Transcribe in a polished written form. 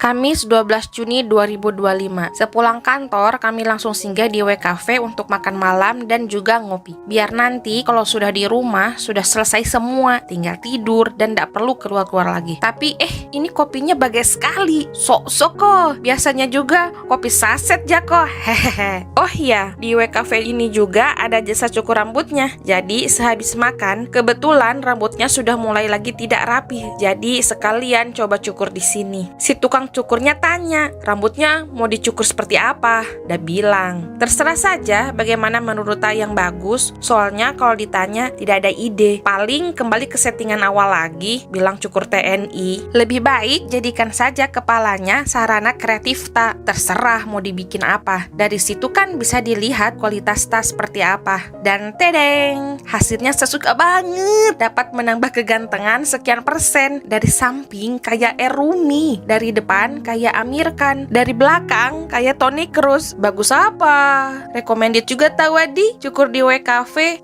Kamis 12 Juni 2025. Sepulang kantor, kami langsung singgah di W Cafe untuk makan malam dan juga ngopi. Biar nanti kalau sudah di rumah, sudah selesai semua, tinggal tidur dan tidak perlu keluar-keluar lagi. Tapi ini kopinya bagus sekali. Sok-sok kok. Biasanya juga kopi saset ya kok. Hehehe. Oh iya, di W Cafe ini juga ada jasa cukur rambutnya. Jadi sehabis makan, kebetulan rambutnya sudah mulai lagi tidak rapi. Jadi sekalian coba cukur di sini. Si tukang cukurnya tanya, rambutnya mau dicukur seperti apa? Dia bilang, terserah saja bagaimana menurut Ta yang bagus. Soalnya kalau ditanya tidak ada ide. Paling kembali ke settingan awal lagi, bilang cukur TNI. Lebih baik jadikan saja kepalanya sarana kreatif Ta. Terserah mau dibikin apa. Dari situ kan bisa dilihat kualitas Tas seperti apa. Dan tedeng, hasilnya sesuka banget. Dapat menambah kegantengan sekian persen. Dari samping kayak Erumi, dari depan kayak Amir Khan, dari belakang kayak Toni Kroos. Bagus apa? Recommended juga tahu Wadi, cukur di W Cafe.